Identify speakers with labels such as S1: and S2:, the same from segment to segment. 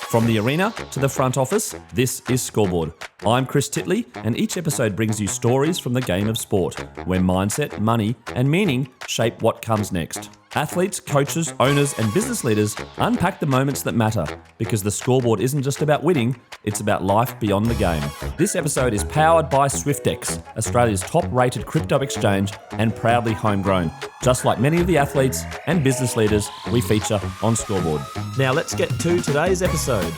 S1: From the arena to the front office, this is Scoreboard. I'm Chris Titley, and each episode brings you stories from the game of sport, where mindset, money, and meaning shape what comes next. Athletes, coaches, owners, and business leaders unpack the moments that matter, because the scoreboard isn't just about winning, it's about life beyond the game. This episode is powered by Swyftx, Australia's top-rated crypto exchange and proudly homegrown, just like many of the athletes and business leaders we feature on Scoreboard. Now let's get to today's episode.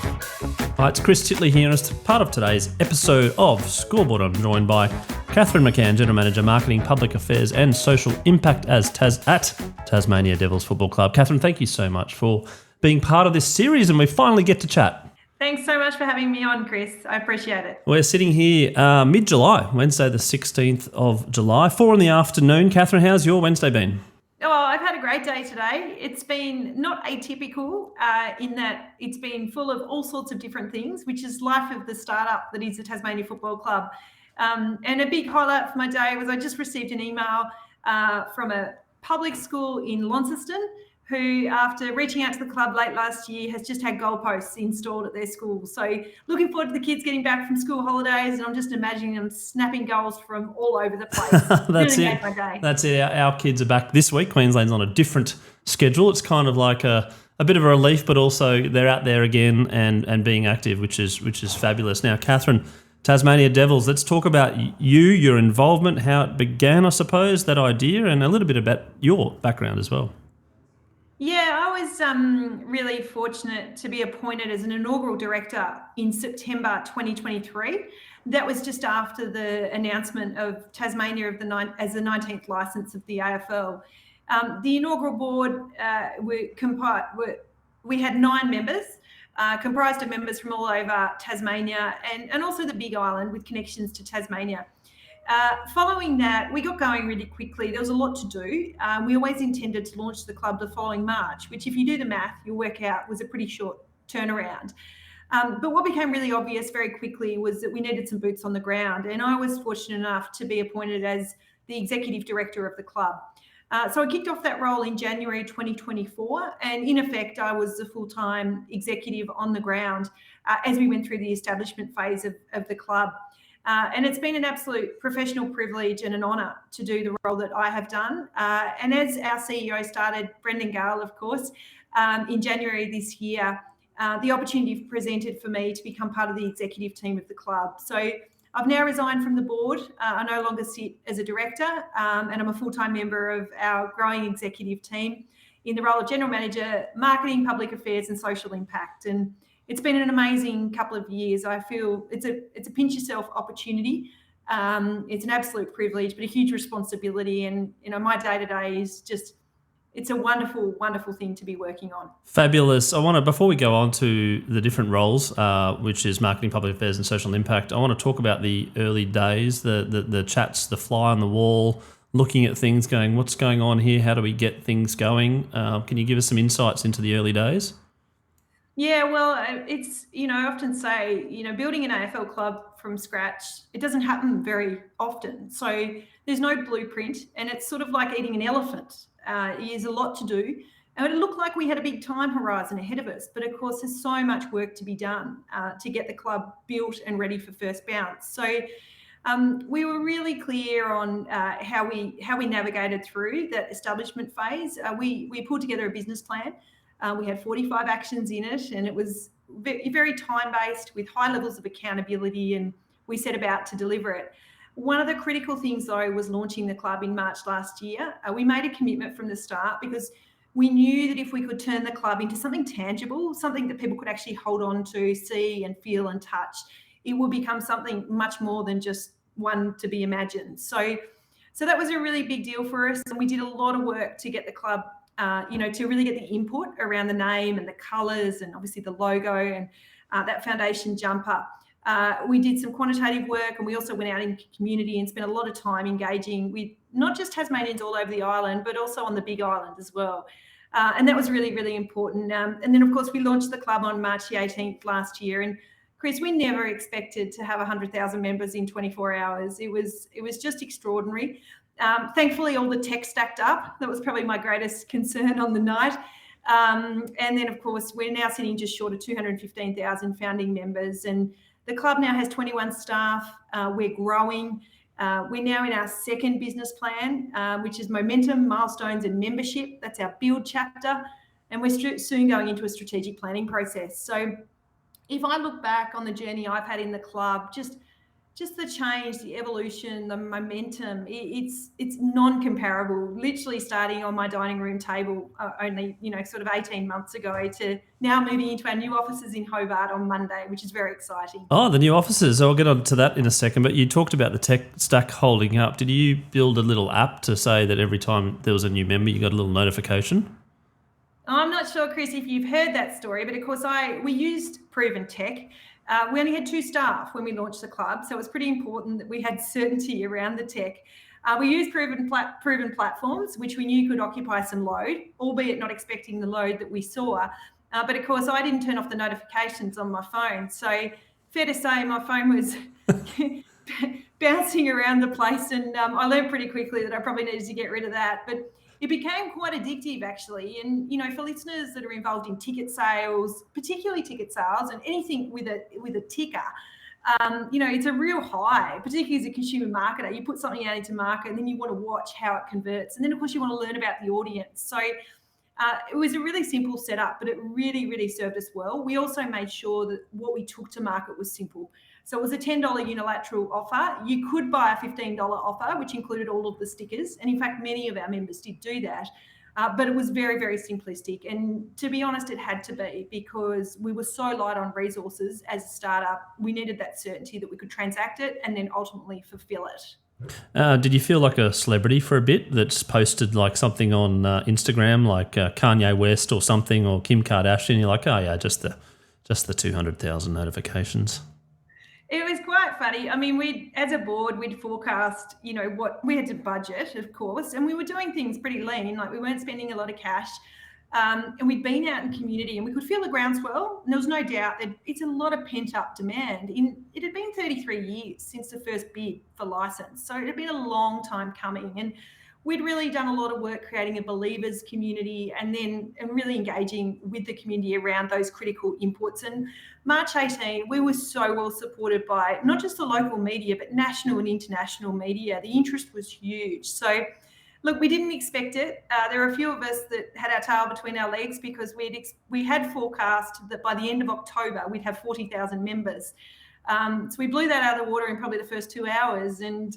S2: Hi, it's Chris Titley here, and as part of today's episode of Scoreboard, I'm joined by Kathryn McCann, General Manager, Marketing, Public Affairs and Social Impact at Tasmania Devils Football Club. Kathryn, thank you so much for being part of this series, and we finally get to chat.
S3: Thanks so much for having me on, Chris. I appreciate it.
S2: We're sitting here mid-July, Wednesday the 16th of July, 4 in the afternoon. Kathryn, how's your Wednesday been?
S3: Oh, I've had a great day today. It's been not atypical in that it's been full of all sorts of different things, which is life of the startup that is the Tasmania Football Club. And a big highlight for my day was I just received an email from a public school in Launceston who, after reaching out to the club late last year, has just had goalposts installed at their school. So looking forward to the kids getting back from school holidays, and I'm just imagining them snapping goals from all over the place.
S2: That's
S3: really
S2: it.
S3: made my day.
S2: That's it. Our kids are back this week. Queensland's on a different schedule. It's kind of like a bit of a relief, but also they're out there again and being active, which is fabulous. Now, Kathryn, Tasmania Devils, let's talk about you, your involvement, how it began, I suppose, that idea, and a little bit about your background as well.
S3: Yeah, I was really fortunate to be appointed as an inaugural director in September 2023. That was just after the announcement of Tasmania as the 19th licence of the AFL. The inaugural board, we had 9 members, comprised of members from all over Tasmania and also the Big Island with connections to Tasmania. Following that, we got going really quickly. There was a lot to do. We always intended to launch the club the following March, which if you do the math, you'll work out was a pretty short turnaround. But what became really obvious very quickly was that we needed some boots on the ground. And I was fortunate enough to be appointed as the executive director of the club. So I kicked off that role in January 2024. And in effect, I was the full-time executive on the ground as we went through the establishment phase of the club. And it's been an absolute professional privilege and an honour to do the role that I have done. And as our CEO started, Brendan Gale, of course, in January this year, the opportunity presented for me to become part of the executive team of the club. So I've now resigned from the board. I no longer sit as a director, and I'm a full-time member of our growing executive team in the role of General Manager, Marketing, Public Affairs and Social Impact. And it's been an amazing couple of years. I feel it's a pinch yourself opportunity. It's an absolute privilege, but a huge responsibility. And my day-to-day is just, it's a wonderful, wonderful thing to be working on.
S2: Fabulous. Before we go on to the different roles, which is marketing, public affairs and social impact, I want to talk about the early days, the chats, the fly on the wall, looking at things, going, what's going on here? How do we get things going? Can you give us some insights into the early days?
S3: Yeah, well, it's, I often say, building an AFL club from scratch, it doesn't happen very often. So there's no blueprint, and it's sort of like eating an elephant. There's a lot to do. And it looked like we had a big time horizon ahead of us, but of course there's so much work to be done to get the club built and ready for first bounce. So we were really clear on how we navigated through that establishment phase. We pulled together a business plan. We had 45 actions in it, and it was very time-based with high levels of accountability, and we set about to deliver it. One of the critical things, though, was launching the club in March last year. We made a commitment from the start because we knew that if we could turn the club into something tangible, something that people could actually hold on to, see and feel and touch, it would become something much more than just one to be imagined. So that was a really big deal for us, and we did a lot of work to get the club to really get the input around the name and the colours and obviously the logo and that foundation jumper. We did some quantitative work, and we also went out in community and spent a lot of time engaging with not just Tasmanians all over the island, but also on the Big Island as well. And that was really, really important. And then, of course, we launched the club on March the 18th last year. And Chris, we never expected to have 100,000 members in 24 hours. It was just extraordinary. Thankfully, all the tech stacked up. That was probably my greatest concern on the night. And then, of course, we're now sitting just short of 215,000 founding members. And the club now has 21 staff. We're growing. We're now in our second business plan, which is momentum, milestones, and membership. That's our build chapter. And we're soon going into a strategic planning process. So if I look back on the journey I've had in the club, just the change, the evolution, the momentum, it's non-comparable. Literally starting on my dining room table only, sort of 18 months ago to now moving into our new offices in Hobart on Monday, which is very exciting.
S2: Oh, the new offices. I'll get on to that in a second. But you talked about the tech stack holding up. Did you build a little app to say that every time there was a new member, you got a little notification?
S3: I'm not sure, Chris, if you've heard that story, but of course we used proven tech. We only had 2 staff when we launched the club, so it was pretty important that we had certainty around the tech. We used proven platforms, which we knew could occupy some load, albeit not expecting the load that we saw. But of course, I didn't turn off the notifications on my phone. So fair to say my phone was bouncing around the place, and I learned pretty quickly that I probably needed to get rid of that. But it became quite addictive, actually. And, for listeners that are involved in ticket sales, particularly ticket sales and anything with a ticker, it's a real high, particularly as a consumer marketer. You put something out into market and then you want to watch how it converts. And then, of course, you want to learn about the audience. So it was a really simple setup, but it really, really served us well. We also made sure that what we took to market was simple. So it was a $10 unilateral offer. You could buy a $15 offer, which included all of the stickers. And in fact, many of our members did do that. But it was very, very simplistic. And to be honest, it had to be, because we were so light on resources as a startup. We needed that certainty that we could transact it and then ultimately fulfill it.
S2: Did you feel like a celebrity for a bit that's posted like something on Instagram, like Kanye West or something, or Kim Kardashian? You're like, oh yeah, just the 200,000 notifications.
S3: It was quite funny. I mean, as a board, we'd forecast, what we had to budget, of course, and we were doing things pretty lean. Like, we weren't spending a lot of cash, and we'd been out in community, and we could feel the groundswell. And there was no doubt that it's a lot of pent-up demand. It had been 33 years since the first bid for license, so it had been a long time coming. And we'd really done a lot of work creating a believers community and really engaging with the community around those critical inputs. And March 18, we were so well supported by not just the local media, but national and international media. The interest was huge. So look, we didn't expect it. There were a few of us that had our tail between our legs, because we had forecast that by the end of October, we'd have 40,000 members. So we blew that out of the water in probably the first 2 hours. And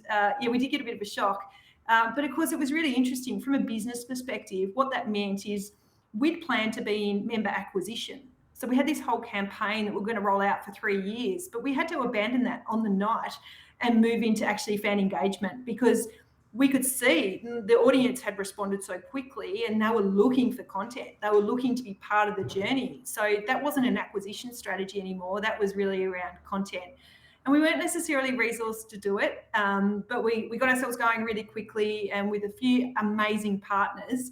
S3: we did get a bit of a shock. But of course, it was really interesting from a business perspective. What that meant is we'd planned to be in member acquisition. So we had this whole campaign that we're going to roll out for 3 years, but we had to abandon that on the night and move into actually fan engagement, because we could see the audience had responded so quickly and they were looking for content. They were looking to be part of the journey. So that wasn't an acquisition strategy anymore. That was really around content. And we weren't necessarily resourced to do it, but we got ourselves going really quickly, and with a few amazing partners,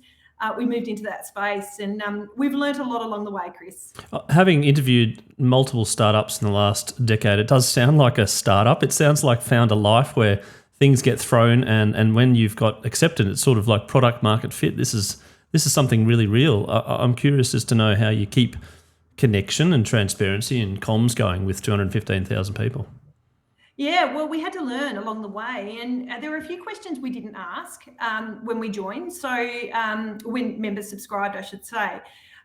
S3: we moved into that space, and we've learnt a lot along the way, Chris.
S2: Having interviewed multiple startups in the last decade, it does sound like a startup. It sounds like Found a Life, where things get thrown, and when you've got accepted, it's sort of like product market fit. This is something really real. I'm curious as to know how you keep connection and transparency and comms going with 215,000 people.
S3: Yeah, well, we had to learn along the way, and there were a few questions we didn't ask when we joined. So when members subscribed, I should say.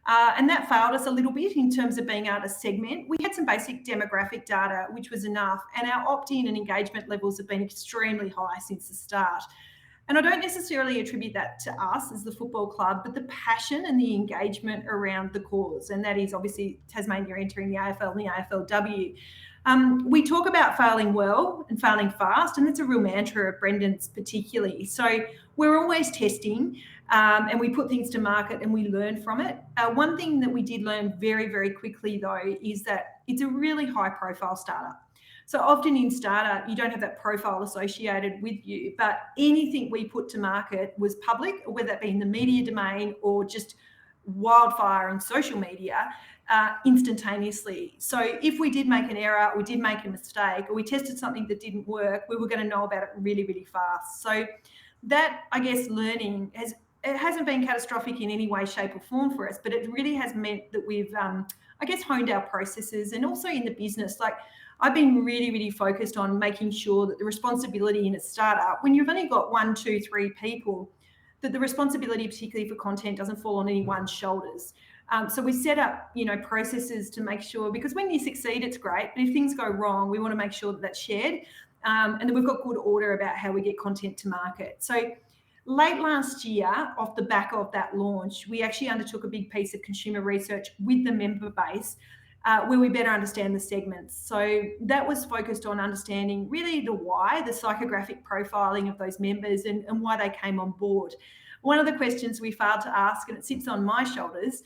S3: And that failed us a little bit in terms of being able to segment. We had some basic demographic data, which was enough, and our opt-in and engagement levels have been extremely high since the start. And I don't necessarily attribute that to us as the football club, but the passion and the engagement around the cause, and that is obviously Tasmania entering the AFL and the AFLW. We talk about failing well and failing fast, and that's a real mantra of Brendan's particularly. So we're always testing, and we put things to market and we learn from it. One thing that we did learn very, very quickly, though, is that it's a really high-profile startup. So often in startup, you don't have that profile associated with you, but anything we put to market was public, whether that be in the media domain or just wildfire on social media, instantaneously. So if we did make an error, we did make a mistake, or we tested something that didn't work, we were going to know about it really, really fast. So that, I guess, learning it hasn't been catastrophic in any way, shape or form for us, but it really has meant that we've, I guess, honed our processes, and also in the business. Like, I've been really, really focused on making sure that the responsibility in a startup, when you've only got 1, 2, 3 people, that the responsibility, particularly for content, doesn't fall on anyone's shoulders. So we set up, processes to make sure, because when you succeed, it's great. But if things go wrong, we want to make sure that that's shared. And then we've got good order about how we get content to market. So late last year, off the back of that launch, we actually undertook a big piece of consumer research with the member base, where we better understand the segments. So that was focused on understanding really the why, the psychographic profiling of those members, and why they came on board. One of the questions we failed to ask, and it sits on my shoulders,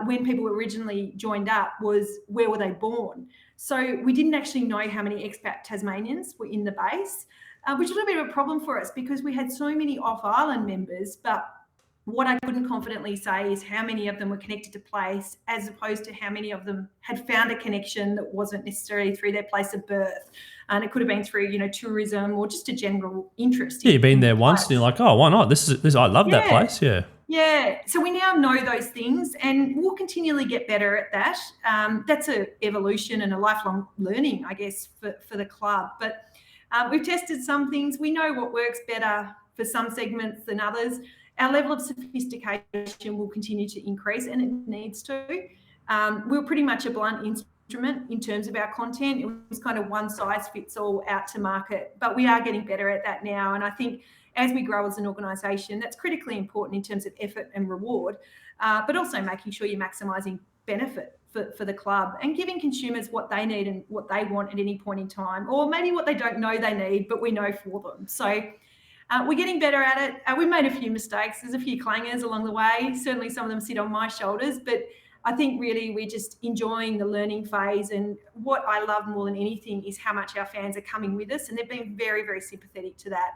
S3: when people originally joined up, was where were they born? So we didn't actually know how many expat Tasmanians were in the base, which was a bit of a problem for us because we had so many off-island members. But what I couldn't confidently say is how many of them were connected to place, as opposed to how many of them had found a connection that wasn't necessarily through their place of birth. And it could have been through, tourism or just a general interest.
S2: Yeah, you've been there once and you're like, oh, why not? This I love that place. Yeah.
S3: Yeah. So we now know those things, and we'll continually get better at that. That's an evolution and a lifelong learning, I guess, for the club. But we've tested some things. We know what works better for some segments than others. Our level of sophistication will continue to increase, and it needs to. We're pretty much a blunt instrument in terms of our content. It was kind of one size fits all out to market, but we are getting better at that now. And I think as we grow as an organisation, that's critically important in terms of effort and reward, but also making sure you're maximising benefit for the club and giving consumers what they need and what they want at any point in time, or maybe what they don't know they need, but we know for them. So we're getting better at it. We made a few mistakes. There's a few clangers along the way. Certainly some of them sit on my shoulders, but I think really we're just enjoying the learning phase. And what I love more than anything is how much our fans are coming with us, and they've been very, very sympathetic to that.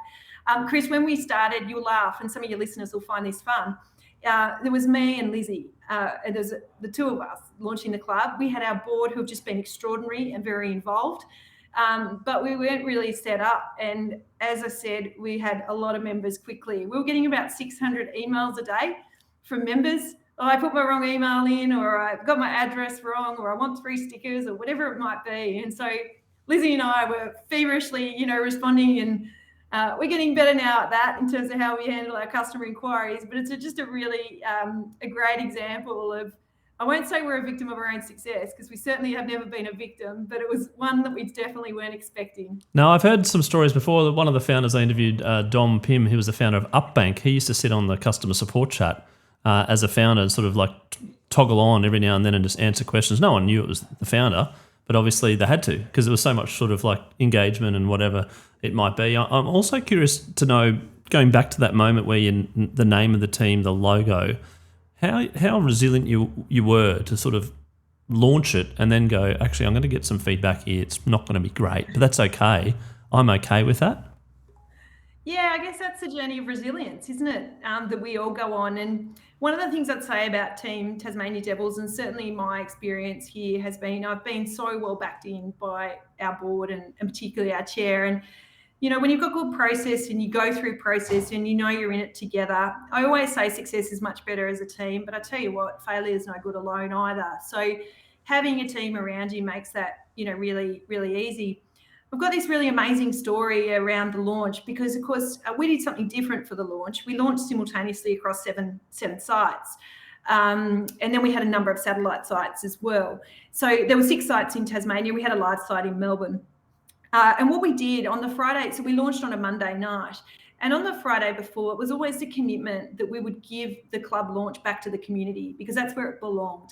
S3: Chris, when we started, you'll laugh, and some of your listeners will find this fun. There was me and Lizzie, and there's the two of us launching the club. We had our board who have just been extraordinary and very involved, but we weren't really set up. And as I said, we had a lot of members quickly. We were getting about 600 emails a day from members. Oh, I put my wrong email in, or I've got my address wrong, or I want 3 stickers, or whatever it might be. And so Lizzie and I were feverishly, responding, and we're getting better now at that in terms of how we handle our customer inquiries. But it's just a really a great example of, I won't say we're a victim of our own success, because we certainly have never been a victim, but it was one that we definitely weren't expecting.
S2: No, I've heard some stories before. One of the founders I interviewed, Dom Pym, he was the founder of Upbank. He used to sit on the customer support chat as a founder and sort of like toggle on every now and then and just answer questions. No one knew it was the founder, but obviously they had to, because there was so much sort of like engagement and whatever it might be. I'm also curious to know, going back to that moment where the name of the team, the logo, how resilient you were to sort of launch it and then go, actually, I'm going to get some feedback here. It's not going to be great, but that's okay. I'm okay with that.
S3: Yeah, I guess that's the journey of resilience, isn't it? That we all go on. And one of the things I'd say about Team Tasmania Devils, and certainly my experience here, has been I've been so well backed in by our board and particularly our chair. And, when you've got good process and you go through process and you're in it together, I always say success is much better as a team. But I tell you what, failure is no good alone either. So having a team around you makes that, really, really easy. We've got this really amazing story around the launch because, of course, we did something different for the launch. We launched simultaneously across seven sites. And then we had a number of satellite sites as well. So there were 6 sites in Tasmania. We had a live site in Melbourne. And what we did on the Friday, so we launched on a Monday night. And on the Friday before, it was always the commitment that we would give the club launch back to the community, because that's where it belonged.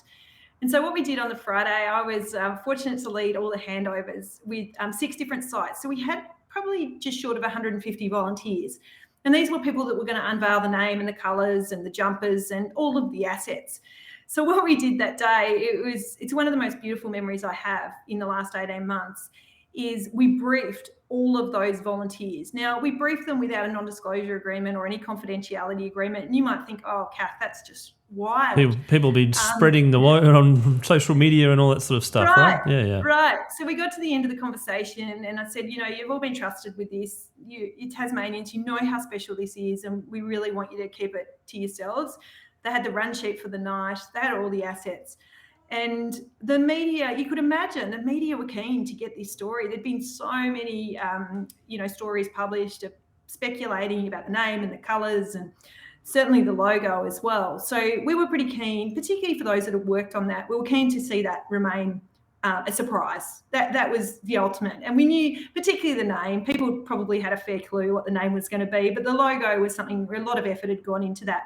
S3: And so what we did on the Friday, I was fortunate to lead all the handovers with 6 different sites. So we had probably just short of 150 volunteers. And these were people that were going to unveil the name and the colours and the jumpers and all of the assets. So what we did that day, it's one of the most beautiful memories I have in the last 18 months, is we briefed all of those volunteers. Now, we briefed them without a non-disclosure agreement or any confidentiality agreement. And you might think, oh, Kath, that's just wild.
S2: People be spreading the word on social media and all that sort of stuff, right? Yeah.
S3: Right. So we got to the end of the conversation and I said, you've all been trusted with this. You're Tasmanians, you know how special this is, and we really want you to keep it to yourselves. They had the run sheet for the night. They had all the assets. And the media, you could imagine, the media were keen to get this story. There'd been so many, stories published speculating about the name and the colours and certainly the logo as well. So we were pretty keen, particularly for those that have worked on that. We were keen to see that remain a surprise. That was the ultimate. And we knew, particularly the name, people probably had a fair clue what the name was going to be, but the logo was something where a lot of effort had gone into that.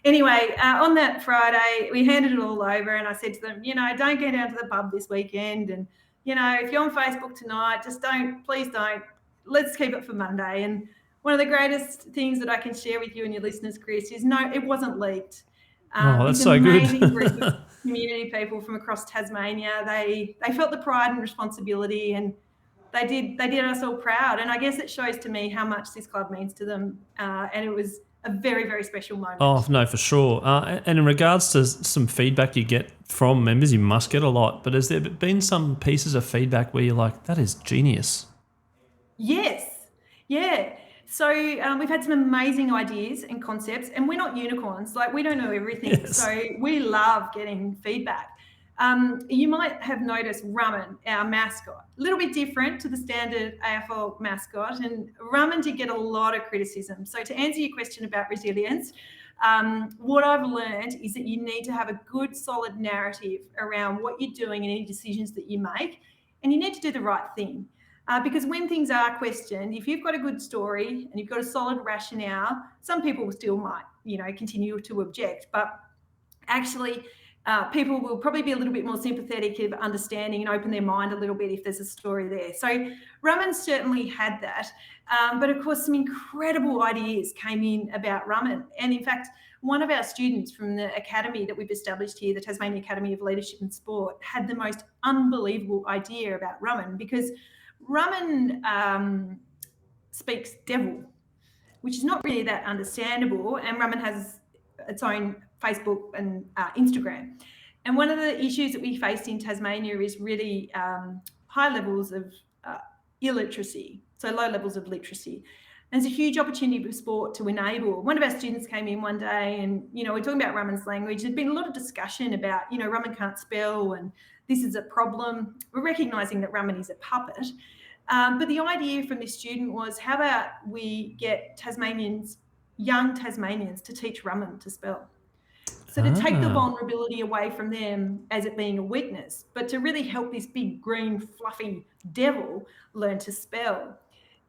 S3: Anyway, on that Friday, we handed it all over and I said to them, don't go down to the pub this weekend. And, if you're on Facebook tonight, please don't. Let's keep it for Monday. And one of the greatest things that I can share with you and your listeners, Chris, is no, it wasn't leaked.
S2: That's so good.
S3: It's an amazing group of community people from across Tasmania. They felt the pride and responsibility, and they did us all proud. And I guess it shows to me how much this club means to them. And it was a very, very special moment.
S2: Oh, no, for sure. And in regards to some feedback you get from members, you must get a lot. But has there been some pieces of feedback where you're like, that is genius?
S3: Yes. Yeah. So we've had some amazing ideas and concepts, and we're not unicorns. Like, we don't know everything. Yes. So we love getting feedback. You might have noticed Rum'un, our mascot, a little bit different to the standard AFL mascot, and Rum'un did get a lot of criticism. So to answer your question about resilience, what I've learned is that you need to have a good, solid narrative around what you're doing and any decisions that you make, and you need to do the right thing. Because when things are questioned, if you've got a good story and you've got a solid rationale, some people still might, continue to object, but actually people will probably be a little bit more sympathetic of understanding and open their mind a little bit if there's a story there. So Rum'un certainly had that. But of course, some incredible ideas came in about Rum'un. And in fact, one of our students from the academy that we've established here, the Tasmania Academy of Leadership and Sport, had the most unbelievable idea about Rum'un, because Rum'un speaks devil, which is not really that understandable. And Rum'un has its own Facebook and Instagram. And one of the issues that we faced in Tasmania is really high levels of illiteracy, so low levels of literacy. And it's a huge opportunity for sport to enable. One of our students came in one day and, we're talking about Rum'un's language. There'd been a lot of discussion about, Rum'un can't spell and this is a problem. We're recognising that Rum'un is a puppet. But the idea from this student was, how about we get young Tasmanians to teach Rum'un to spell? So to take the vulnerability away from them as it being a weakness, but to really help this big, green, fluffy devil learn to spell.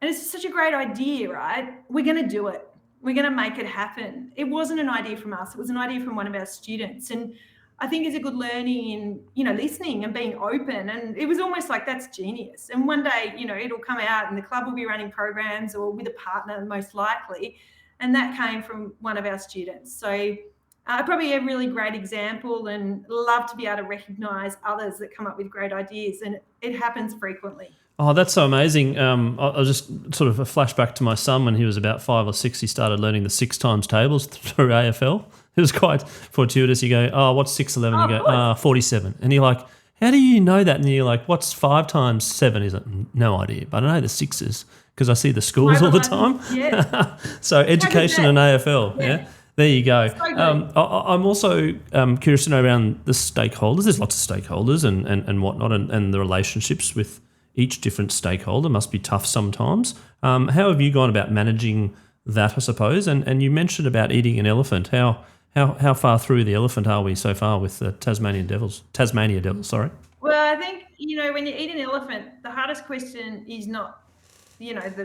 S3: And it's such a great idea, right? We're going to do it. We're going to make it happen. It wasn't an idea from us. It was an idea from one of our students. And I think it's a good learning in, listening and being open. And it was almost like, that's genius. And one day, it'll come out and the club will be running programs or with a partner most likely. And that came from one of our students. So probably a really great example, and love to be able to recognise others that come up with great ideas. And it happens frequently.
S2: Oh, that's so amazing. I'll just sort of a flashback to my son when he was about 5 or 6. He started learning the 6 times tables through AFL. It was quite fortuitous. You go, oh, what's 611? You go, 47. And you're like, how do you know that? And you're like, what's 5 times 7? He's like, no idea. But I know the sixes because I see the scores all the time.
S3: Yeah.
S2: So education and AFL, yeah. There you go.
S3: So
S2: I'm also curious to know around the stakeholders. There's lots of stakeholders and whatnot, and the relationships with each different stakeholder must be tough sometimes. How have you gone about managing that, I suppose? And you mentioned about eating an elephant. How far through the elephant are we so far with the Tasmania Devils, sorry?
S3: Well, I think, when you eat an elephant, the hardest question is not,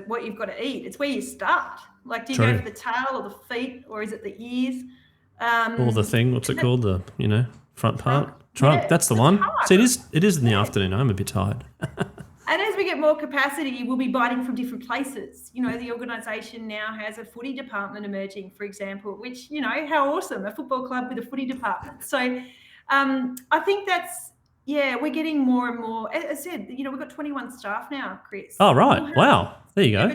S3: what you've got to eat. It's where you start. Like, do you go for the tail or the feet, or is it the ears?
S2: Or the thing, what's it called? The, front part? Trunk.
S3: Yeah,
S2: that's the one.
S3: hard.
S2: See, it is in the afternoon. I'm a bit tired.
S3: And as we get more capacity, we'll be biting from different places. The organisation now has a footy department emerging, for example, which, how awesome, a football club with a footy department. So I think we're getting more and more. As I said, we've got 21 staff now, Chris.
S2: Oh, right. Wow. There you go.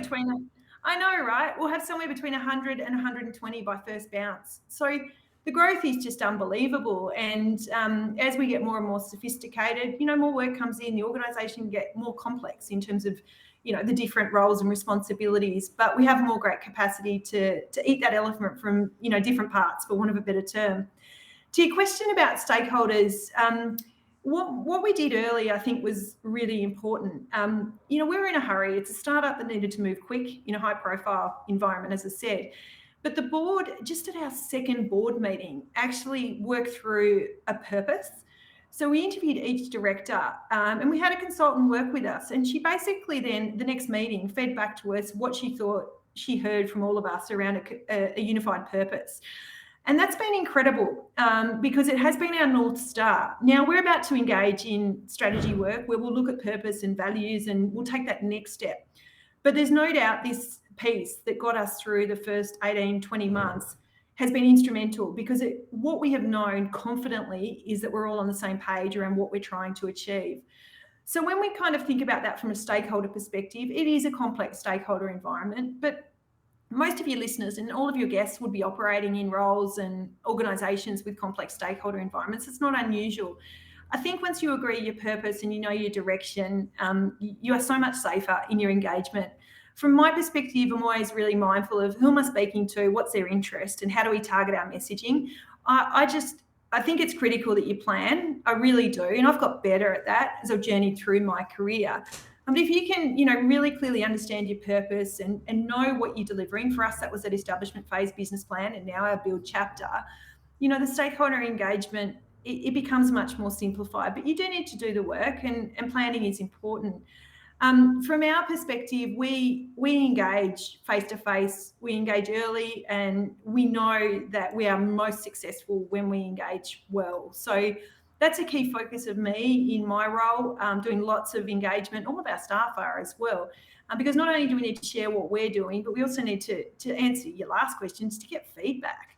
S3: I know, right? We'll have somewhere between 100 and 120 by first bounce. So the growth is just unbelievable. And as we get more and more sophisticated, more work comes in, the organisation get more complex in terms of, the different roles and responsibilities, but we have more great capacity to eat that elephant from, different parts, for want of a better term. To your question about stakeholders, what we did early, I think, was really important. We were in a hurry. It's a startup that needed to move quick in a high-profile environment, as I said. But the board, just at our second board meeting, actually worked through a purpose. So we interviewed each director and we had a consultant work with us. And she basically then, the next meeting, fed back to us what she thought she heard from all of us around a unified purpose. And that's been incredible because it has been our North Star. Now, we're about to engage in strategy work where we'll look at purpose and values and we'll take that next step. But there's no doubt this piece that got us through the first 18, 20 months has been instrumental, because what we have known confidently is that we're all on the same page around what we're trying to achieve. So when we kind of think about that from a stakeholder perspective, it is a complex stakeholder environment, but most of your listeners and all of your guests would be operating in roles and organisations with complex stakeholder environments. It's not unusual. I think once you agree your purpose and you know your direction, you are so much safer in your engagement. From my perspective, I'm always really mindful of who am I speaking to, what's their interest, and how do we target our messaging. I think it's critical that you plan. I really do, and I've got better at that as I've journeyed through my career. But if you can, really clearly understand your purpose and know what you're delivering, for us that was that establishment phase business plan, and now our build chapter. The stakeholder engagement, it becomes much more simplified. But you do need to do the work, and planning is important. From our perspective, we engage face-to-face, we engage early, and we know that we are most successful when we engage well. So that's a key focus of me in my role, doing lots of engagement. All of our staff are as well, because not only do we need to share what we're doing, but we also need to answer your last questions, to get feedback.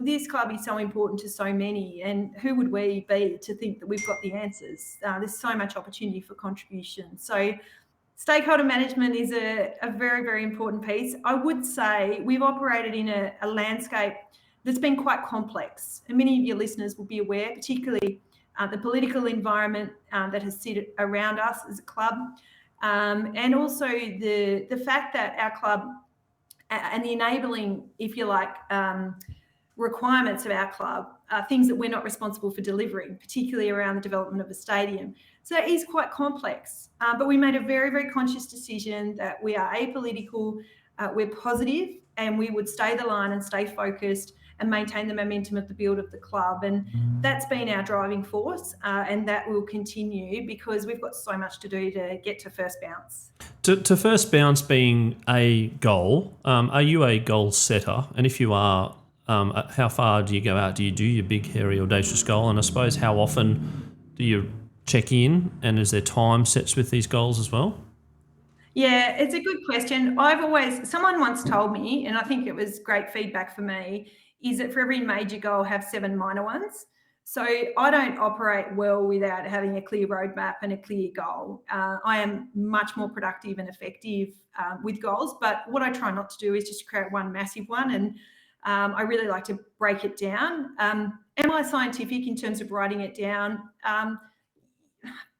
S3: This club is so important to so many, and who would we be to think that we've got the answers? There's so much opportunity for contribution. So stakeholder management is a very, very important piece. I would say we've operated in a landscape that's been quite complex, and many of your listeners will be aware, particularly the political environment that has sit around us as a club, and also the fact that our club and the enabling, if you like, requirements of our club are things that we're not responsible for delivering, particularly around the development of a stadium. So that is quite complex, but we made a very, very conscious decision that we are apolitical, we're positive, and we would stay the line and stay focused and maintain the momentum of the build of the club. And that's been our driving force, and that will continue because we've got so much to do to get to first bounce.
S2: To first bounce being a goal, are you a goal setter? And if you are, how far do you go out? Do you do your big, hairy, audacious goal? And I suppose how often do you check in? And is there time sets with these goals as well?
S3: Yeah, it's a good question. Someone once told me, and I think it was great feedback for me, is that for every major goal, have 7 minor ones. So I don't operate well without having a clear roadmap and a clear goal. I am much more productive and effective with goals, but what I try not to do is just create one massive one. And I really like to break it down. Am I scientific in terms of writing it down?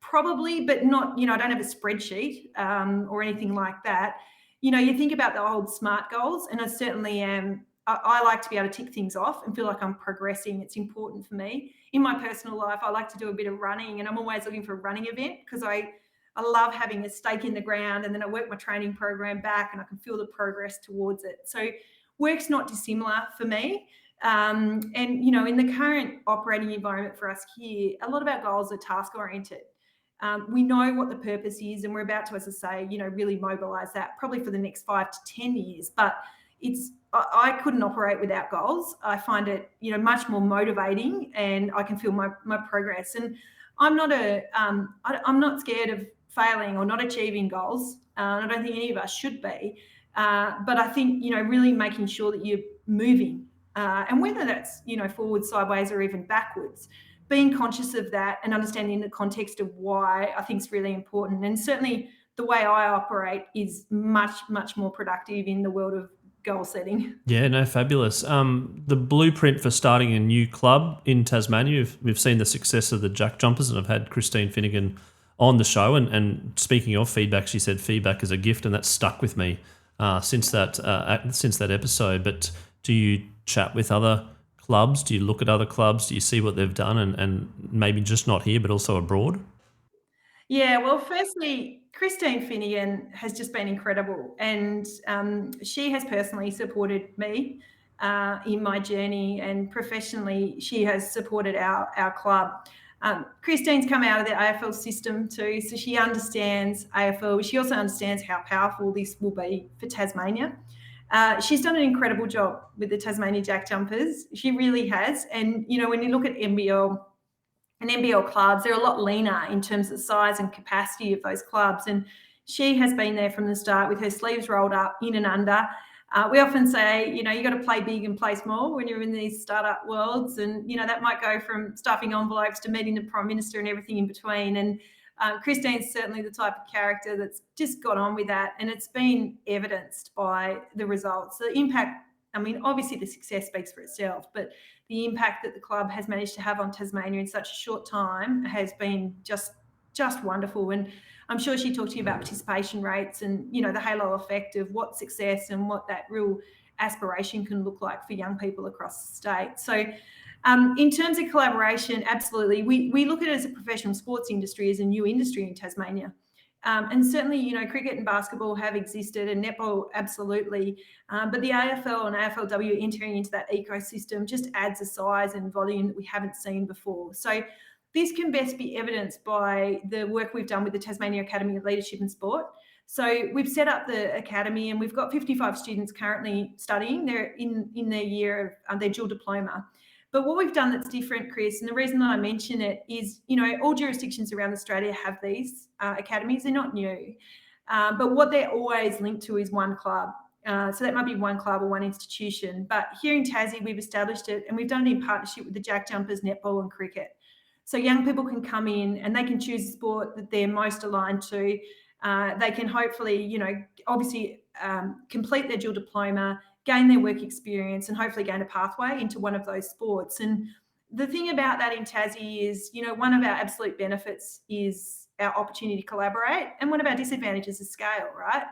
S3: Probably, but not, I don't have a spreadsheet or anything like that. You think about the old SMART goals, and I certainly am. I like to be able to tick things off and feel like I'm progressing. It's important for me. In my personal life, I like to do a bit of running, and I'm always looking for a running event because I love having a stake in the ground, and then I work my training program back and I can feel the progress towards it. So work's not dissimilar for me. And, in the current operating environment for us here, a lot of our goals are task oriented. We know what the purpose is, and we're about to, as I say, really mobilise that probably for the next 5 to 10 years. But I couldn't operate without goals. I find it, much more motivating, and I can feel my progress. And I'm not scared of failing or not achieving goals. I don't think any of us should be. But I think, really making sure that you're moving, and whether that's, forward, sideways, or even backwards, being conscious of that and understanding the context of why, I think is really important. And certainly the way I operate is much, much more productive in the world of goal setting.
S2: Yeah, no, fabulous. The blueprint for starting a new club in Tasmania, we've seen the success of the Jack Jumpers, and I've had Christine Finnegan on the show. And speaking of feedback, she said feedback is a gift, and that's stuck with me since that episode. But do you chat with other clubs? Do you look at other clubs? Do you see what they've done and maybe just not here but also abroad?
S3: Yeah, well, firstly, Christine Finnegan has just been incredible, and she has personally supported me in my journey, and professionally, she has supported our club. Christine's come out of the AFL system too, so she understands AFL. She also understands how powerful this will be for Tasmania. She's done an incredible job with the Tasmania Jack Jumpers. She really has, and when you look at NBL and NBL clubs, they're a lot leaner in terms of size and capacity of those clubs. And she has been there from the start with her sleeves rolled up, in and under. We often say, you got to play big and play small when you're in these startup worlds. And, that might go from stuffing envelopes to meeting the Prime Minister and everything in between. And Christine's certainly the type of character that's just got on with that. And it's been evidenced by the results. The impact, obviously the success speaks for itself, but the impact that the club has managed to have on Tasmania in such a short time has been just wonderful. And I'm sure she talked to you about participation rates and, the halo effect of what success and what that real aspiration can look like for young people across the state. So in terms of collaboration, absolutely. We look at it as a professional sports industry, as a new industry in Tasmania. And certainly, cricket and basketball have existed, and netball absolutely. But the AFL and AFLW entering into that ecosystem just adds a size and volume that we haven't seen before. So this can best be evidenced by the work we've done with the Tasmania Academy of Leadership and Sport. So we've set up the academy, and we've got 55 students currently studying. They're in their year of their dual diploma. But what we've done that's different, Chris, and the reason that I mention it is, all jurisdictions around Australia have these academies. They're not new. But what they're always linked to is one club. So that might be one club or one institution. But here in Tassie, we've established it, and we've done it in partnership with the Jack Jumpers, netball and cricket. So young people can come in and they can choose a sport that they're most aligned to. They can hopefully, obviously complete their dual diploma, gain their work experience, and hopefully gain a pathway into one of those sports. And the thing about that in Tassie is, one of our absolute benefits is our opportunity to collaborate, and one of our disadvantages is scale, right?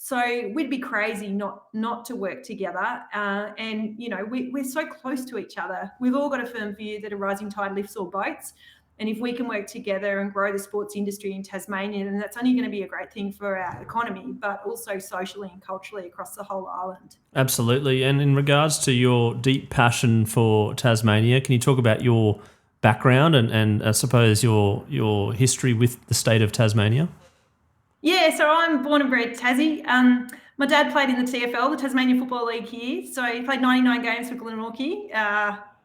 S3: So we'd be crazy not to work together. And, we're so close to each other. We've all got a firm view that a rising tide lifts all boats. And if we can work together and grow the sports industry in Tasmania, then that's only going to be a great thing for our economy, but also socially and culturally across the whole island.
S2: Absolutely. And in regards to your deep passion for Tasmania, can you talk about your background and I suppose your history with the state of Tasmania?
S3: Yeah, so I'm born and bred Tassie. My dad played in the TFL, the Tasmanian Football League here. So he played 99 games for Glenorchy.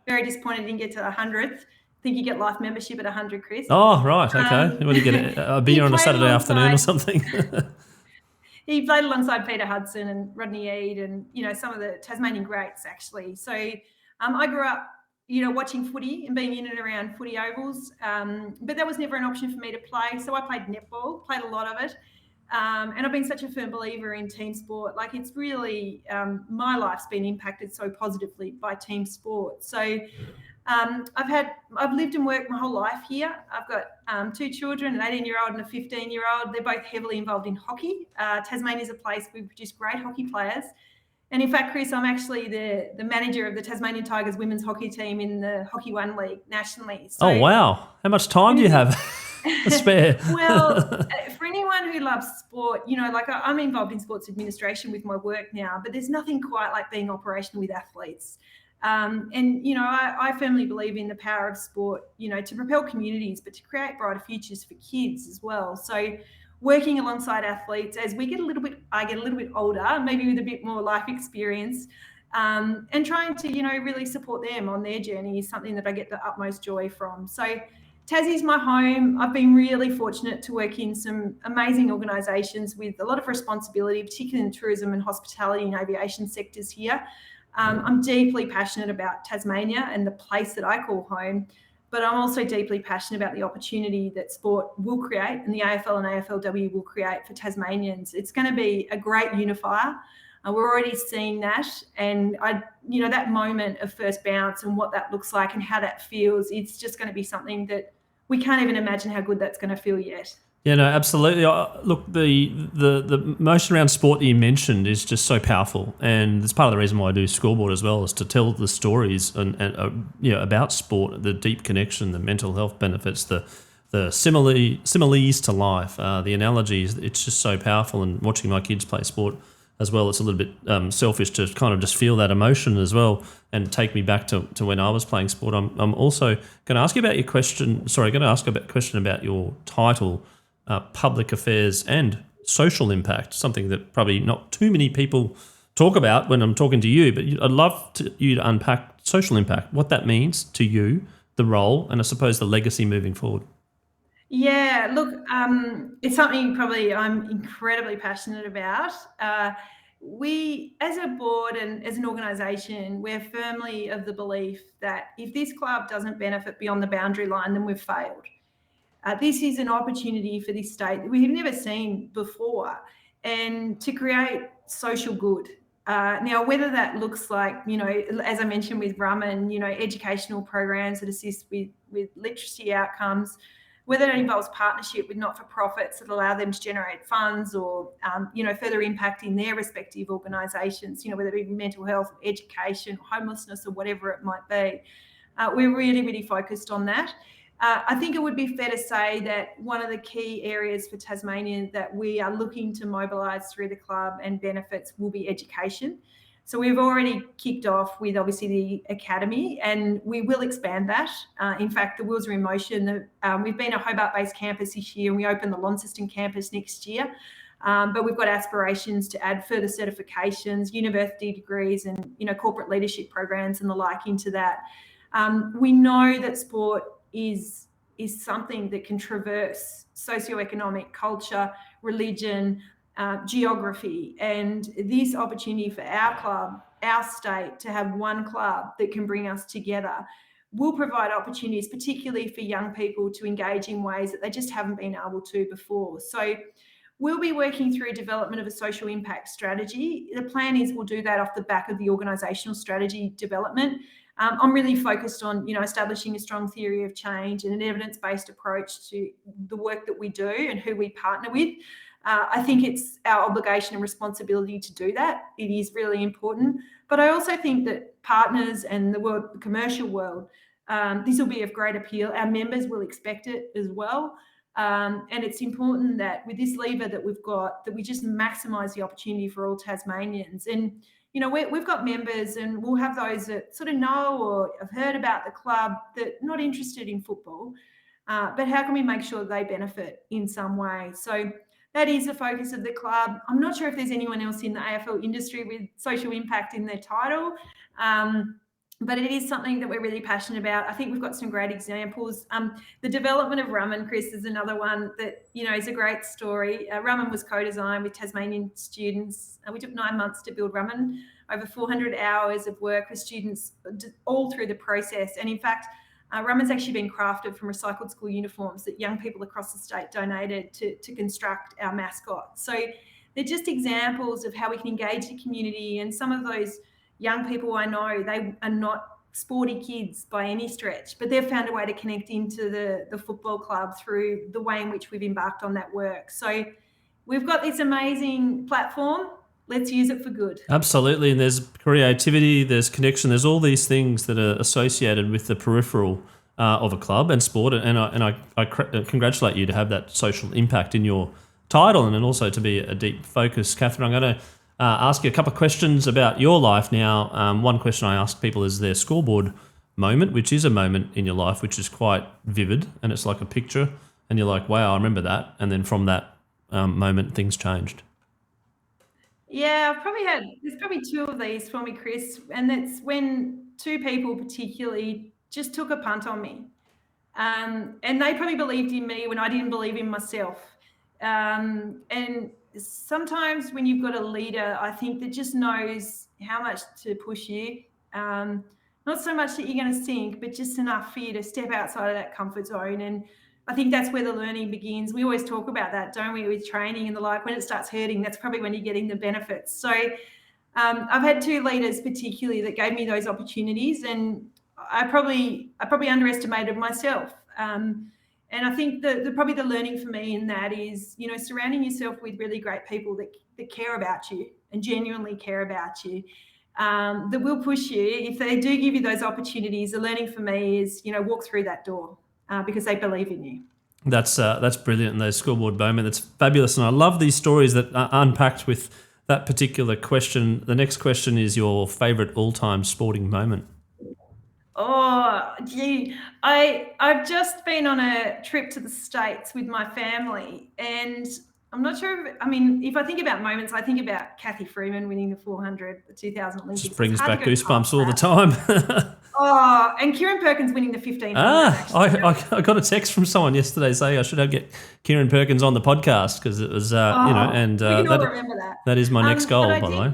S3: Very disappointed he didn't get to the 100th. I think you get life membership at 100, Chris.
S2: Oh, right, okay. What do you get, a beer on a Saturday afternoon or something?
S3: He played alongside Peter Hudson and Rodney Eade and, some of the Tasmanian greats, actually. So I grew up, watching footy and being in and around footy ovals, but that was never an option for me to play. So I played netball, played a lot of it. And I've been such a firm believer in team sport. Like, it's really, my life's been impacted so positively by team sport. So I've lived and worked my whole life here. I've got 2 children, an 18-year-old and a 15-year-old. They're both heavily involved in hockey. Tasmania's a place we produce great hockey players. And in fact, Chris, I'm actually the manager of the Tasmanian Tigers women's hockey team in the Hockey One League nationally. So,
S2: oh, wow. How much time do you have to spare?
S3: Well, for anyone who loves sport, I'm involved in sports administration with my work now, but there's nothing quite like being operational with athletes. I firmly believe in the power of sport, to propel communities, but to create brighter futures for kids as well. So working alongside athletes as I get a little bit older, maybe with a bit more life experience, and trying to, really support them on their journey is something that I get the utmost joy from. So Tassie's my home. I've been really fortunate to work in some amazing organisations with a lot of responsibility, particularly in tourism and hospitality and aviation sectors here. I'm deeply passionate about Tasmania and the place that I call home, but I'm also deeply passionate about the opportunity that sport will create and the AFL and AFLW will create for Tasmanians. It's going to be a great unifier. We're already seeing that, and that moment of first bounce and what that looks like and how that feels, it's just going to be something that we can't even imagine how good that's going to feel yet.
S2: Yeah, no, absolutely. Look, the motion around sport that you mentioned is just so powerful, and it's part of the reason why I do Scoreboard as well, is to tell the stories and about sport, the deep connection, the mental health benefits, the similes to life, the analogies. It's just so powerful. And watching my kids play sport as well, it's a little bit selfish to kind of just feel that emotion as well and take me back to when I was playing sport. I'm also going to ask you about your question. Sorry, going to ask a question about your title. Public affairs and social impact, something that probably not too many people talk about when I'm talking to you, but I'd love you to unpack social impact, what that means to you, the role, and I suppose the legacy moving forward.
S3: Yeah, look, it's something probably I'm incredibly passionate about. We, as a board and as an organisation, we're firmly of the belief that if this club doesn't benefit beyond the boundary line, then we've failed. This is an opportunity for this state that we've never seen before, and to create social good. Now, whether that looks like, as I mentioned with Rum'un, educational programs that assist with literacy outcomes, whether that involves partnership with not-for-profits that allow them to generate funds or, further impacting their respective organisations, whether it be mental health, education, homelessness, or whatever it might be. We're really, really focused on that. I think it would be fair to say that one of the key areas for Tasmania that we are looking to mobilise through the club and benefits will be education. So we've already kicked off with obviously the academy, and we will expand that. In fact, the wheels are in motion. We've been a Hobart-based campus this year, and we open the Launceston campus next year. But we've got aspirations to add further certifications, university degrees, and corporate leadership programs and the like into that. We know that sport is something that can traverse socioeconomic, culture, religion, geography, and this opportunity for our club, our state, to have one club that can bring us together will provide opportunities, particularly for young people, to engage in ways that they just haven't been able to before. So we'll be working through development of a social impact strategy. The plan is we'll do that off the back of the organisational strategy development. I'm really focused on, establishing a strong theory of change and an evidence-based approach to the work that we do and who we partner with. I think it's our obligation and responsibility to do that. It is really important. But I also think that partners and the commercial world, this will be of great appeal. Our members will expect it as well. And it's important that with this lever that we've got, that we just maximise the opportunity for all Tasmanians. And we've got members, and we'll have those that sort of know or have heard about the club that are not interested in football, but how can we make sure they benefit in some way? So that is the focus of the club. I'm not sure if there's anyone else in the AFL industry with social impact in their title, but it is something that we're really passionate about. I think we've got some great examples. The development of Rum'un, Chris, is another one that, is a great story. Rum'un was co-designed with Tasmanian students. We took 9 months to build Rum'un, over 400 hours of work with students all through the process. And in fact, Rum'un's actually been crafted from recycled school uniforms that young people across the state donated to construct our mascot. So they're just examples of how we can engage the community. And some of those young people I know, they are not sporty kids by any stretch, but they've found a way to connect into the football club through the way in which we've embarked on that work. So we've got this amazing platform. Let's use it for good.
S2: Absolutely. And there's creativity, there's connection, there's all these things that are associated with the peripheral of a club and sport. And I congratulate you to have that social impact in your title, and then also to be a deep focus. Kathryn, I'm going to ask you a couple of questions about your life now. One question I ask people is their scoreboard moment, which is a moment in your life which is quite vivid, and it's like a picture, and you're like, wow, I remember that. And then from that moment, things changed.
S3: Yeah, there's probably two of these for me, Chris, and that's when two people particularly just took a punt on me. And they probably believed in me when I didn't believe in myself. And sometimes when you've got a leader, I think, that just knows how much to push you, not so much that you're going to sink, but just enough for you to step outside of that comfort zone. And I think that's where the learning begins. We always talk about that, don't we, with training and the like. When it starts hurting, that's probably when you're getting the benefits. So I've had two leaders particularly that gave me those opportunities, and I probably underestimated myself. And I think probably the learning for me in that is, surrounding yourself with really great people that care about you and genuinely care about you, that will push you. If they do give you those opportunities, the learning for me is, walk through that door because they believe in you.
S2: That's brilliant, and those scoreboard moment. That's fabulous, and I love these stories that are unpacked with that particular question. The next question is your favourite all-time sporting moment.
S3: Oh, gee, I've just been on a trip to the States with my family, and I'm not sure. If I think about moments, I think about Kathy Freeman winning the 400, the 2000 Olympics.
S2: Just brings back goosebumps all the time.
S3: Oh, and Kieran Perkins winning the 1500.
S2: I got a text from someone yesterday saying I should get Kieran Perkins on the podcast because it was,
S3: we can all remember that.
S2: That is my next goal, by the way.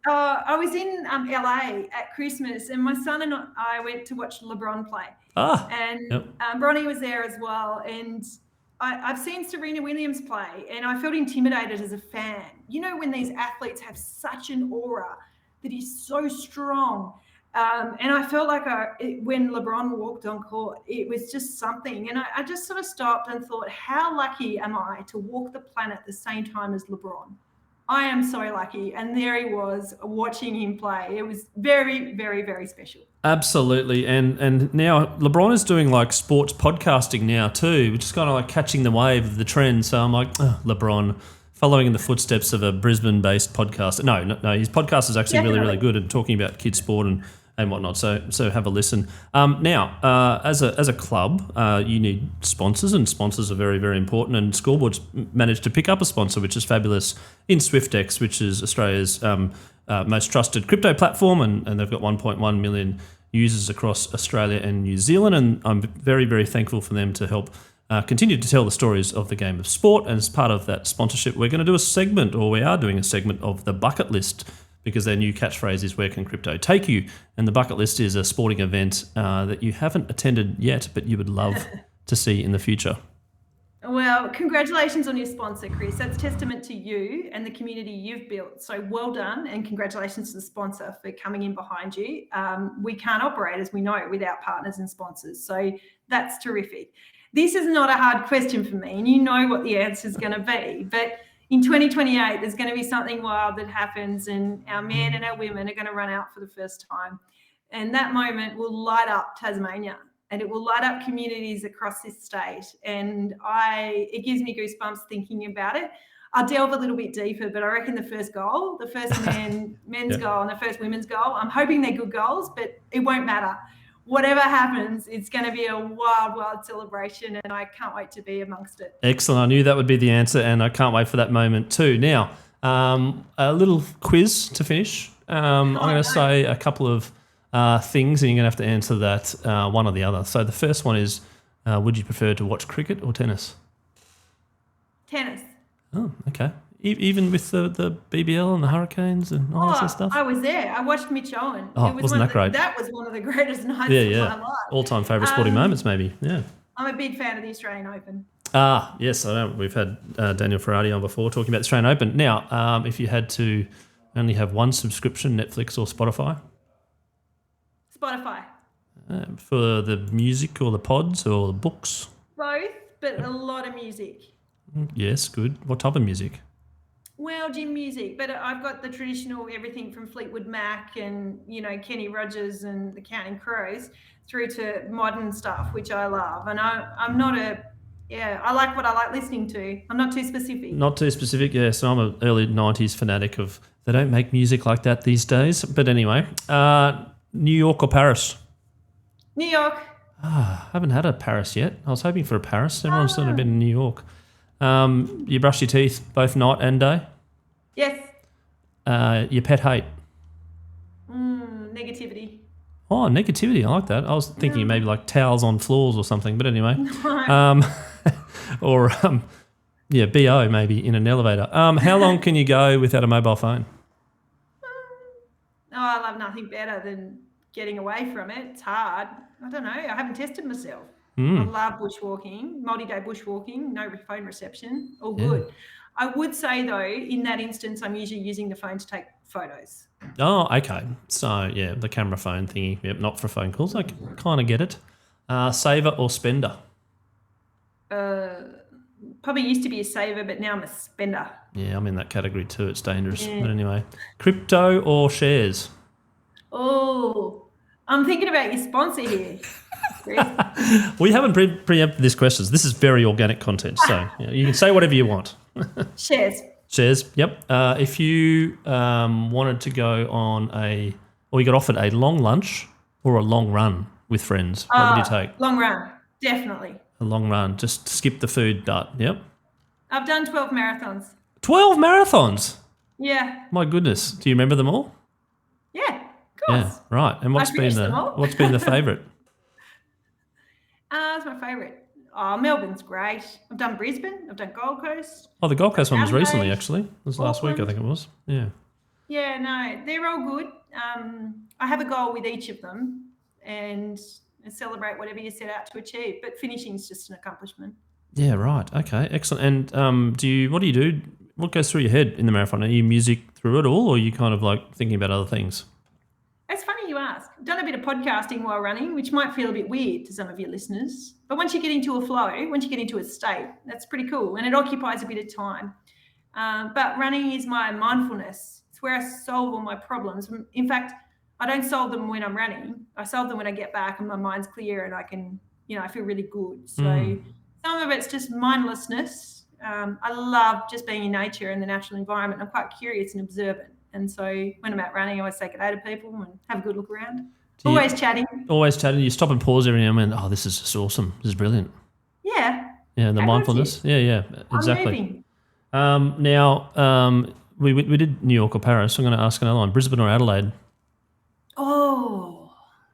S3: I was in LA at Christmas, and my son and I went to watch LeBron play. And Bronny was there as well. And I've seen Serena Williams play, and I felt intimidated as a fan. When these athletes have such an aura that is so strong. And I felt like when LeBron walked on court, it was just something. And I just sort of stopped and thought, how lucky am I to walk the planet the same time as LeBron? I am so lucky. And there he was watching him play. It was very, very, very special.
S2: Absolutely. And now LeBron is doing like sports podcasting now too, which is kind of like catching the wave of the trend. So I'm like, LeBron, following in the footsteps of a Brisbane-based podcast. No, his podcast is actually really, really good at talking about kids' sport and whatnot. So have a listen. Now, as a club, you need sponsors, and sponsors are very, very important. And Scoreboard's managed to pick up a sponsor, which is fabulous, in Swyftx, which is Australia's most trusted crypto platform, and they've got 1.1 million users across Australia and New Zealand. And I'm very, very thankful for them to help continue to tell the stories of the game of sport. And as part of that sponsorship, we are doing a segment of the bucket list, because their new catchphrase is "Where can crypto take you?" And the bucket list is a sporting event that you haven't attended yet, but you would love to see in the future.
S3: Well, congratulations on your sponsor, Chris. That's testament to you and the community you've built. So well done, and congratulations to the sponsor for coming in behind you. We can't operate, as we know, without partners and sponsors. So that's terrific. This is not a hard question for me, and you know what the answer is going to be. But in 2028, there's going to be something wild that happens, and our men and our women are going to run out for the first time. And that moment will light up Tasmania, and it will light up communities across this state. And it gives me goosebumps thinking about it. I'll delve a little bit deeper, but I reckon the first goal, the first men's goal and the first women's goal, I'm hoping they're good goals, but it won't matter. Whatever happens, it's going to be a wild, wild celebration, and I can't wait to be amongst it.
S2: Excellent. I knew that would be the answer, and I can't wait for that moment too. Now, a little quiz to finish. I'm going to say a couple of things, and you're going to have to answer that one or the other. So the first one is, would you prefer to watch cricket or tennis?
S3: Tennis.
S2: Oh, okay. Even with the BBL and the Hurricanes and all that sort of stuff?
S3: I was there. I watched Mitch Owen.
S2: Wasn't that great?
S3: That was one of the greatest nights of my life.
S2: All-time favourite sporting moments, maybe. Yeah.
S3: I'm a big fan of the Australian Open.
S2: Yes, I know. We've had Daniel Ferrari on before talking about the Australian Open. Now, if you had to only have one subscription, Netflix or Spotify?
S3: Spotify.
S2: For the music or the pods or the books?
S3: Both, but a lot of music.
S2: Yes, good. What type of music?
S3: Well, gym music, but I've got the traditional everything from Fleetwood Mac and, Kenny Rogers and the Counting Crows through to modern stuff, which I love. And I'm not I like what I like listening to. I'm not too specific. Not too specific,
S2: yeah. So I'm an early 90s fanatic of, they don't make music like that these days. But anyway, New York or Paris?
S3: New York.
S2: I haven't had a Paris yet. I was hoping for a Paris. Everyone's sort of been in New York. You brush your teeth both night and day?
S3: Yes.
S2: Your pet hate?
S3: Negativity.
S2: Oh, negativity. I like that. I was thinking maybe like towels on floors or something, but anyway. Or, BO maybe in an elevator. How long can you go without a mobile phone?
S3: I love nothing better than getting away from it. It's hard. I don't know. I haven't tested myself. I love bushwalking, multi-day bushwalking, no phone reception, all good. I would say, though, in that instance, I'm usually using the phone to take photos.
S2: Oh, okay. So, yeah, the camera phone thingy. Yep, not for phone calls. I kind of get it. Saver or spender?
S3: Probably used to be a saver, but now I'm a spender.
S2: Yeah, I'm in that category too. It's dangerous. Yeah. But anyway, crypto or shares?
S3: Oh, I'm thinking about your sponsor here, Chris.
S2: We haven't preempted these questions. This is very organic content, so you can say whatever you want.
S3: Shares.
S2: Shares, yep. If you wanted to go on or you got offered a long lunch or a long run with friends, what would you take?
S3: Long run, definitely.
S2: A long run, just skip the food dart, yep.
S3: I've done 12 marathons.
S2: 12 marathons?
S3: Yeah.
S2: My goodness. Do you remember them all?
S3: Yeah, of course.
S2: Yeah, right. And what's been the favourite?
S3: It's my favourite. Oh, Melbourne's great. I've done Brisbane. I've done Gold Coast.
S2: Oh, the Gold Coast one was recently, actually. It was last week, I think it was. Yeah.
S3: Yeah, no, they're all good. I have a goal with each of them and celebrate whatever you set out to achieve. But finishing is just an accomplishment. Yeah,
S2: right. Okay, excellent. And what do you do? What goes through your head in the marathon? Are you music through it all, or are you kind of like thinking about other things?
S3: It's funny you ask. I've done a bit of podcasting while running, which might feel a bit weird to some of your listeners. But once you get into a flow, once you get into a state, that's pretty cool. And it occupies a bit of time. But running is my mindfulness. It's where I solve all my problems. In fact, I don't solve them when I'm running. I solve them when I get back and my mind's clear and I can, I feel really good. So some of it's just mindlessness. I love just being in nature and the natural environment. I'm quite curious and observant. And so when I'm out running, I always say good day to people and have a good look around. Always chatting.
S2: Always chatting. You stop and pause every now and then. Oh, this is just awesome. This is brilliant.
S3: Yeah.
S2: Yeah, the mindfulness. Yeah, exactly. Now, we did New York or Paris. So I'm going to ask another one. Brisbane or Adelaide?
S3: Oh,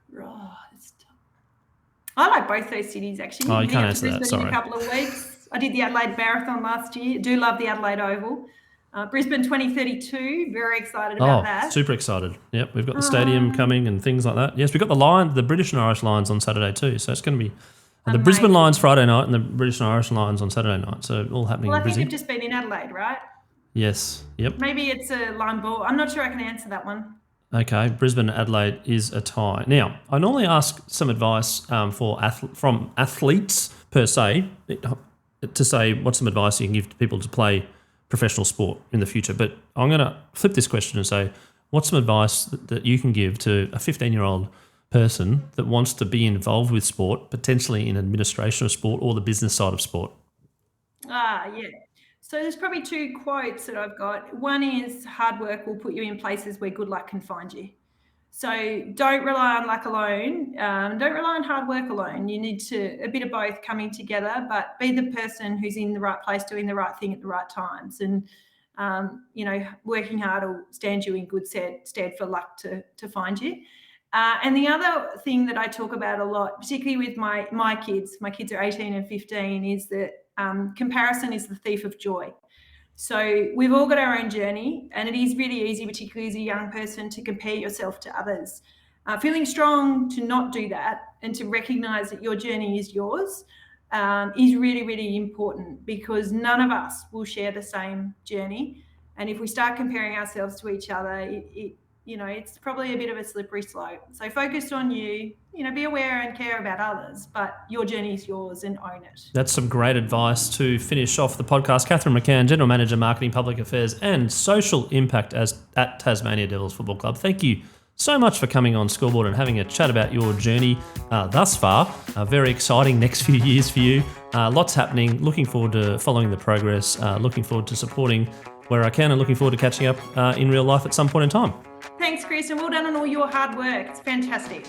S3: right. I like both those cities, actually.
S2: Oh, you can't answer that. Sorry.
S3: In a couple of weeks. I did the Adelaide Marathon last year. Do love the Adelaide Oval. Brisbane 2032, very excited about that.
S2: Super excited. Yep, we've got the stadium coming and things like that. Yes, we've got the British and Irish Lions on Saturday too. So it's going to be the Brisbane Lions Friday night and the British and Irish Lions on Saturday night. So all happening in Brisbane.
S3: I think you've just been in Adelaide, right?
S2: Yes, yep.
S3: Maybe it's a line ball. I'm not sure I can answer that one.
S2: Okay, Brisbane Adelaide is a tie. Now, I normally ask some advice from athletes per se, to say what's some advice you can give to people to play professional sport in the future. But I'm going to flip this question and say, what's some advice that you can give to a 15-year-old person that wants to be involved with sport, potentially in administration of sport or the business side of sport?
S3: Yeah. So there's probably two quotes that I've got. One is hard work will put you in places where good luck can find you. So don't rely on luck alone. Don't rely on hard work alone. You need a bit of both coming together, but be the person who's in the right place, doing the right thing at the right times. And, working hard will stand you in good stead for luck to find you. And the other thing that I talk about a lot, particularly with my kids are 18 and 15, is that comparison is the thief of joy. So we've all got our own journey, and it is really easy, particularly as a young person, to compare yourself to others. Feeling strong to not do that and to recognise that your journey is yours is really, really important, because none of us will share the same journey. And if we start comparing ourselves to each other, it's probably a bit of a slippery slope. So focus on you, be aware and care about others, but your journey is yours and own it.
S2: That's some great advice to finish off the podcast. Kathryn McCann, General Manager, Marketing, Public Affairs and Social Impact at Tasmania Devils Football Club. Thank you so much for coming on Scoreboard and having a chat about your journey thus far. Very exciting next few years for you. Lots happening. Looking forward to following the progress. Looking forward to supporting where I can, and looking forward to catching up in real life at some point in time.
S3: Thanks, Chris, and well done on all your hard work. It's fantastic.